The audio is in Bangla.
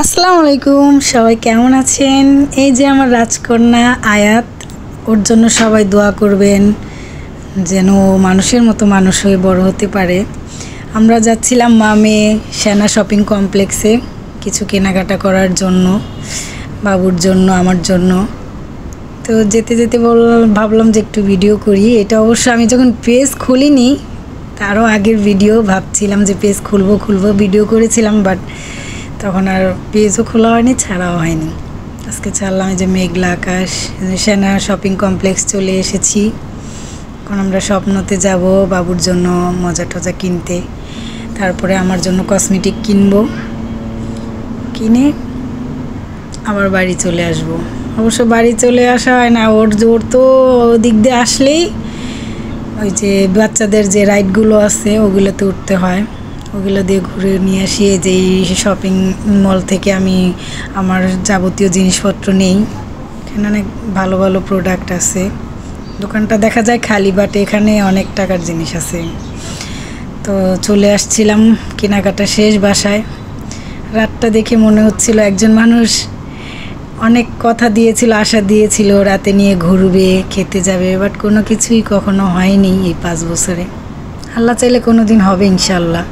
আসসালামু আলাইকুম, সবাই কেমন আছেন? এই যে আমার রাজকন্যা আয়াত, ওর জন্য সবাই দোয়া করবেন যেন ও মানুষের মতো মানুষ হয়ে বড় হতে পারে। আমরা যাচ্ছিলাম মামে সেনা শপিং কমপ্লেক্সে কিছু কেনাকাটা করার জন্য, বাবুর জন্য, আমার জন্য। তো যেতে যেতে ভাবলাম যে একটু ভিডিও করি। এটা অবশ্য আমি যখন পেজ খুলিনি তারও আগের ভিডিও, ভাবছিলাম যে পেজ খুলবো ভিডিও করেছিলাম, বাট তখন আর পেজও খোলা হয়নি, ছাড়াও হয়নি। আজকে ছাড়লাম। এই যে মেঘলা আকাশ, সেনা শপিং কমপ্লেক্স চলে এসেছি। এখন আমরা স্বপ্নতে যাব বাবুর জন্য মজা টজা কিনতে, তারপরে আমার জন্য কসমেটিক কিনবো, কিনে আবার বাড়ি চলে আসব। অবশ্য বাড়ি চলে আসা হয় না, ওর তো দিক দিয়ে আসলেই ওই যে বাচ্চাদের যে রাইডগুলো আছে ওগুলোতে উঠতে হয়, ওগুলো দিয়ে ঘুরে নিয়ে আসি। যে শপিং মল থেকে আমি আমার যাবতীয় জিনিসপত্র নেই। এখানে অনেক ভালো ভালো প্রোডাক্ট আছে। দোকানটা দেখা যায় খালি, বাট এখানে অনেক টাকার জিনিস আছে। তো চলে আসছিলাম, কেনাকাটা শেষ বাসায়। রাতটা দেখে মনে হচ্ছিল একজন মানুষ অনেক কথা দিয়েছিল, আশা দিয়েছিল রাতে নিয়ে ঘুরবে, খেতে যাবে, বাট কোনো কিছুই কখনো হয়নি এই 5 বছরে। আল্লাহ চাইলে কোনো দিন হবে ইনশাল্লাহ।